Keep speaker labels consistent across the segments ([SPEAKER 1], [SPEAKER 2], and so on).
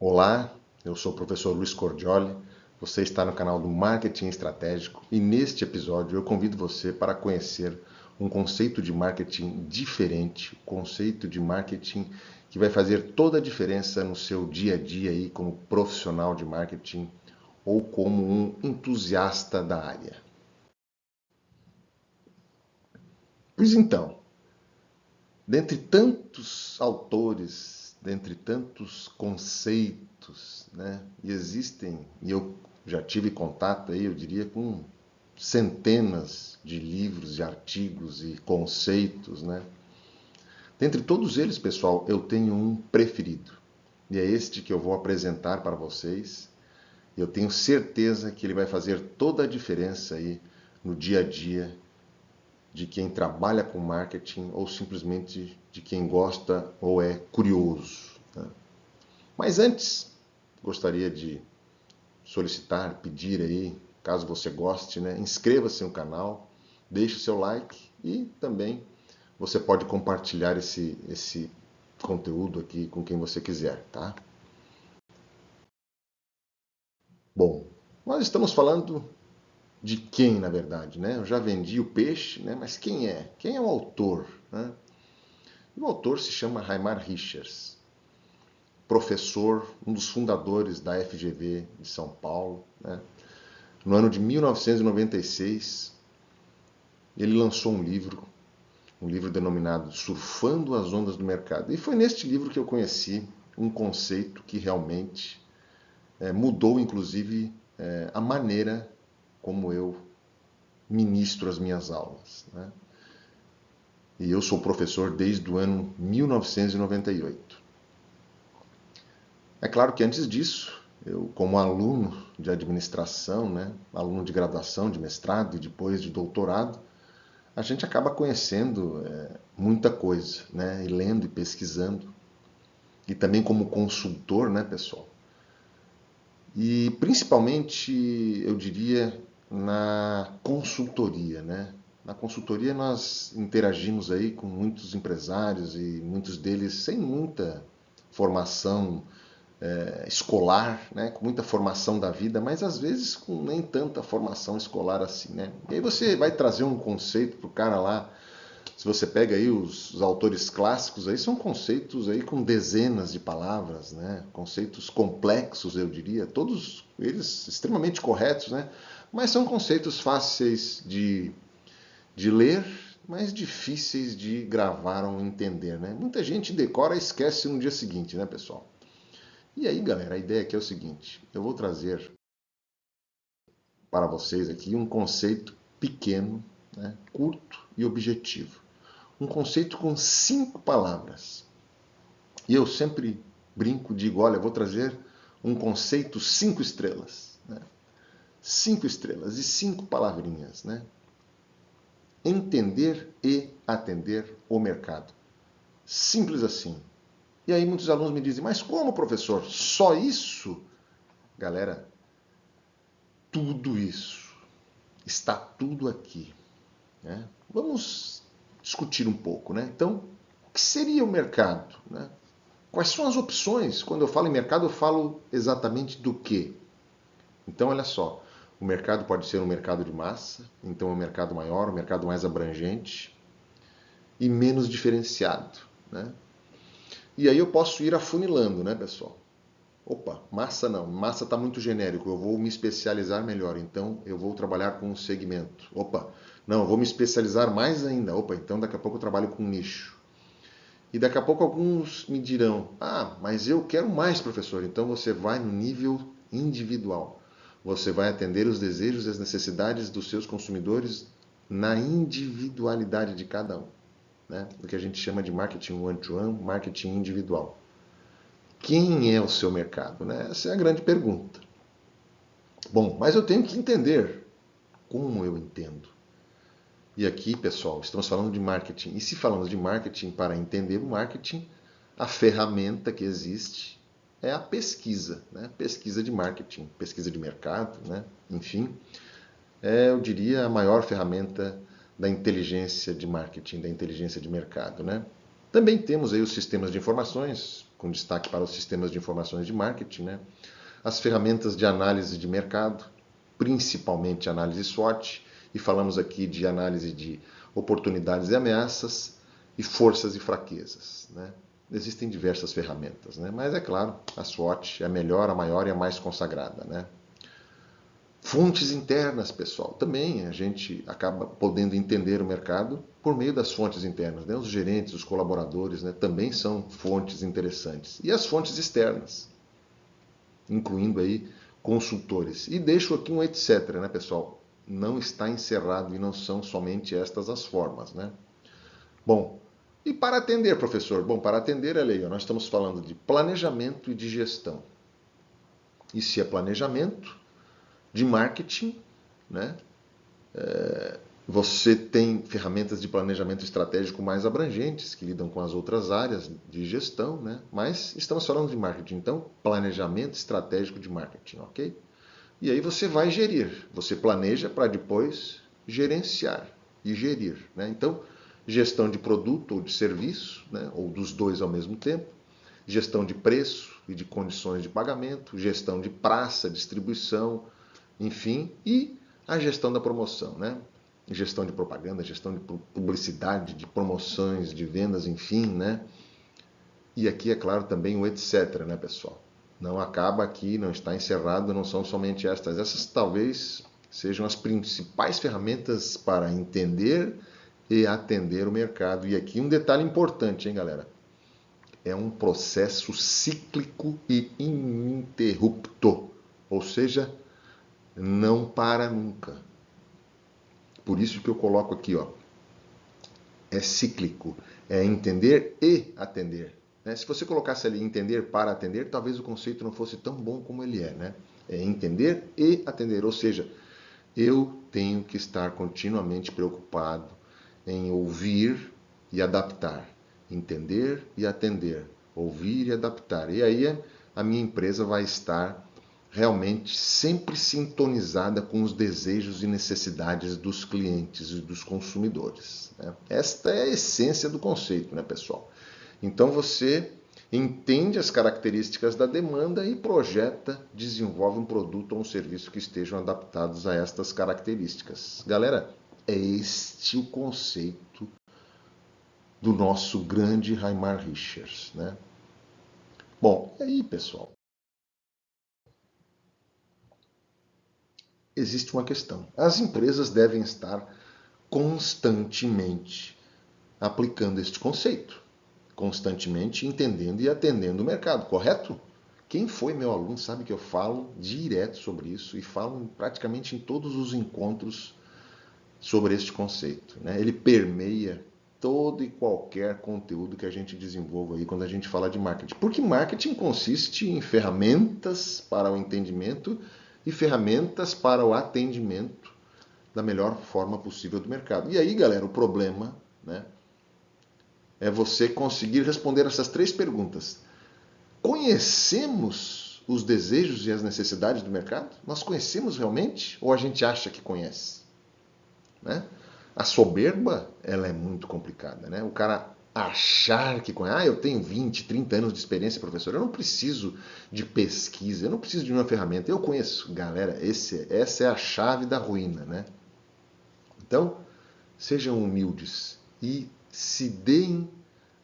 [SPEAKER 1] Olá, eu sou o professor Luiz Cordioli, você está no canal do Marketing Estratégico e neste episódio eu convido você para conhecer um conceito de marketing diferente, conceito de marketing que vai fazer toda a diferença no seu dia a dia aí como profissional de marketing ou como um entusiasta da área. Pois então, dentre tantos autores, dentre tantos conceitos, né? E existem, e eu já tive contato aí, eu diria, com centenas de livros e artigos e conceitos, né? Dentre todos eles, pessoal, eu tenho um preferido. E é este que eu vou apresentar para vocês. Eu tenho certeza que ele vai fazer toda a diferença aí no dia a dia de quem trabalha com marketing ou simplesmente de quem gosta ou é curioso, né? Mas antes, gostaria de solicitar, pedir aí, caso você goste, né, inscreva-se no canal, deixe o seu like e também você pode compartilhar esse conteúdo aqui com quem você quiser, tá? Bom, nós estamos falando de quem, na verdade, né? Eu já vendi o peixe, né? Mas quem é? Quem é o autor, né? O autor se chama Raimar Richers, professor, um dos fundadores da FGV de São Paulo, né? No ano de 1996, ele lançou um livro denominado Surfando as Ondas do Mercado. E foi neste livro que eu conheci um conceito que realmente mudou, inclusive, a maneira como eu ministro as minhas aulas, né? E eu sou professor desde o ano 1998. É claro que antes disso, eu, como aluno de administração, né, aluno de graduação, de mestrado e depois de doutorado, a gente acaba conhecendo muita coisa, né, e lendo e pesquisando, e também como consultor, né, pessoal? E principalmente, eu diria, na consultoria, né? Na consultoria nós interagimos aí com muitos empresários e muitos deles sem muita formação escolar, né? Com muita formação da vida, mas às vezes com nem tanta formação escolar assim, né? E aí você vai trazer um conceito para o cara lá. Se você pega aí os autores clássicos, aí são conceitos aí com dezenas de palavras, né? Conceitos complexos, eu diria, todos eles extremamente corretos, né? Mas são conceitos fáceis de ler, mas difíceis de gravar ou entender, né? Muita gente decora e esquece no dia seguinte, né, pessoal? E aí, galera, a ideia aqui é o seguinte: eu vou trazer para vocês aqui um conceito pequeno, né, curto e objetivo. Um conceito com 5 palavras. E eu sempre brinco, digo, olha, vou trazer um conceito 5 estrelas, né? 5 estrelas e 5 palavrinhas, né? Entender e atender o mercado. Simples assim. E aí muitos alunos me dizem, mas como, professor? Só isso? Galera, tudo isso. Está tudo aqui, né? Vamos discutir um pouco, né? Então, o que seria o mercado, né? Quais são as opções? Quando eu falo em mercado, eu falo exatamente do quê? Então, olha só, o mercado pode ser um mercado de massa, então é um mercado maior, um mercado mais abrangente e menos diferenciado, né? E aí eu posso ir afunilando, né, pessoal? Opa, massa não, massa está muito genérico, eu vou me especializar melhor, então eu vou trabalhar com um segmento. Opa, não, eu vou me especializar mais ainda. Opa, então daqui a pouco eu trabalho com um nicho. E daqui a pouco alguns me dirão: ah, mas eu quero mais, professor. Então você vai no nível individual. Você vai atender os desejos e as necessidades dos seus consumidores na individualidade de cada um, né? O que a gente chama de marketing one-to-one, marketing individual. Quem é o seu mercado, né? Essa é a grande pergunta. Bom, mas eu tenho que entender como eu entendo. E aqui, pessoal, estamos falando de marketing. E se falamos de marketing, para entender o marketing, a ferramenta que existe é a pesquisa, né? Pesquisa de marketing, pesquisa de mercado, né? Enfim, eu diria, a maior ferramenta da inteligência de marketing, da inteligência de mercado, né? Também temos aí os sistemas de informações, com destaque para os sistemas de informações de marketing, né? As ferramentas de análise de mercado, principalmente análise SWOT, e falamos aqui de análise de oportunidades e ameaças e forças e fraquezas, né? Existem diversas ferramentas, né? Mas é claro, a SWOT é a melhor, a maior e a mais consagrada, né? Fontes internas, pessoal. Também a gente acaba podendo entender o mercado por meio das fontes internas, né? Os gerentes, os colaboradores, né? Também são fontes interessantes. E as fontes externas, incluindo aí consultores. E deixo aqui um etc, né, pessoal? Não está encerrado e não são somente estas as formas, né? Bom, e para atender, professor? Bom, para atender, olha aí, nós estamos falando de planejamento e de gestão. E se é planejamento, de marketing, né? Você tem ferramentas de planejamento estratégico mais abrangentes, que lidam com as outras áreas de gestão, né? Mas estamos falando de marketing, então, planejamento estratégico de marketing, ok? E aí você vai gerir, você planeja para depois gerenciar e gerir, né? Então, gestão de produto ou de serviço, né? Ou dos dois ao mesmo tempo, gestão de preço e de condições de pagamento, gestão de praça, distribuição, enfim, e a gestão da promoção, né? Gestão de propaganda, gestão de publicidade, de promoções, de vendas, enfim, né? E aqui, é claro, também o etc, né, pessoal? Não acaba aqui, não está encerrado, não são somente estas. Essas talvez sejam as principais ferramentas para entender e atender o mercado. E aqui um detalhe importante, hein, galera? É um processo cíclico e ininterrupto, ou seja, não para nunca. Por isso que eu coloco aqui, ó, é cíclico, é entender e atender. Né? Se você colocasse ali entender para atender, talvez o conceito não fosse tão bom como ele é, né? É entender e atender, ou seja, eu tenho que estar continuamente preocupado em ouvir e adaptar, entender e atender, ouvir e adaptar. E aí a minha empresa vai estar realmente sempre sintonizada com os desejos e necessidades dos clientes e dos consumidores, né? Esta é a essência do conceito, né, pessoal? Então você entende as características da demanda e projeta, desenvolve um produto ou um serviço que estejam adaptados a estas características. Galera, é este o conceito do nosso grande Raimar Richards, né? Bom, e aí, pessoal? Existe uma questão. As empresas devem estar constantemente aplicando este conceito, constantemente entendendo e atendendo o mercado, correto? Quem foi meu aluno sabe que eu falo direto sobre isso e falo praticamente em todos os encontros sobre este conceito, né? Ele permeia todo e qualquer conteúdo que a gente desenvolva aí quando a gente fala de marketing. Porque marketing consiste em ferramentas para o entendimento e ferramentas para o atendimento da melhor forma possível do mercado. E aí, galera, o problema, né, é você conseguir responder essas três perguntas. Conhecemos os desejos e as necessidades do mercado? Nós conhecemos realmente ou a gente acha que conhece? Né? A soberba, ela é muito complicada, né? O cara achar que conhece, eu tenho 20, 30 anos de experiência, professor, eu não preciso de pesquisa, eu não preciso de uma ferramenta, eu conheço. Galera, essa é a chave da ruína, né? Então, sejam humildes e se deem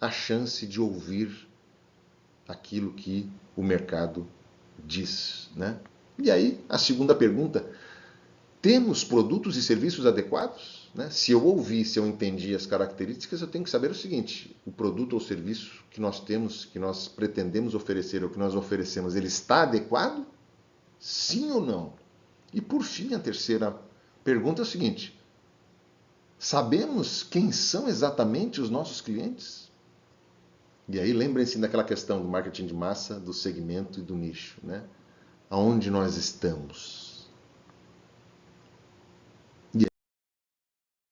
[SPEAKER 1] a chance de ouvir aquilo que o mercado diz, né? E aí, a segunda pergunta, temos produtos e serviços adequados? Né? Se eu ouvi, se eu entendi as características, eu tenho que saber o seguinte, o produto ou serviço que nós temos, que nós pretendemos oferecer ou que nós oferecemos, ele está adequado? Sim ou não? E por fim, a terceira pergunta é o seguinte, sabemos quem são exatamente os nossos clientes? E aí lembrem-se daquela questão do marketing de massa, do segmento e do nicho, né? Aonde nós estamos?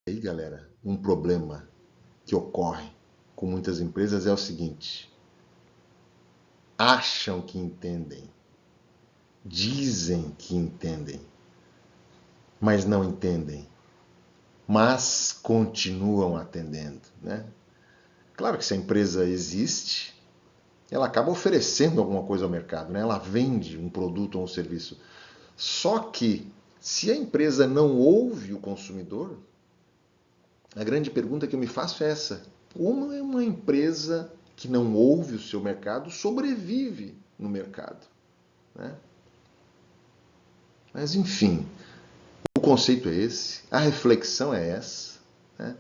[SPEAKER 1] E aí, galera, um problema que ocorre com muitas empresas é o seguinte: acham que entendem, dizem que entendem, mas não entendem, mas continuam atendendo, né? Claro que se a empresa existe, ela acaba oferecendo alguma coisa ao mercado, né? Ela vende um produto ou um serviço. Só que, se a empresa não ouve o consumidor, a grande pergunta que eu me faço é essa: como é uma empresa que não ouve o seu mercado sobrevive no mercado? Né? Mas, enfim, o conceito é esse, a reflexão é essa. Né?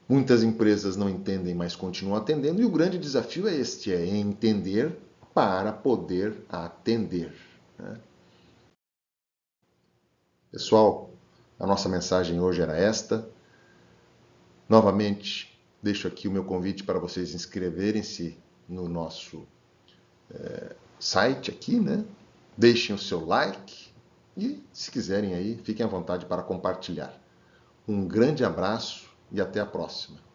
[SPEAKER 1] Muitas empresas não entendem, mas continuam atendendo, e o grande desafio é este: é entender para poder atender. Né? Pessoal, a nossa mensagem hoje era esta. Novamente, deixo aqui o meu convite para vocês inscreverem-se no nosso site aqui, né? Deixem o seu like e, se quiserem aí, fiquem à vontade para compartilhar. Um grande abraço e até a próxima.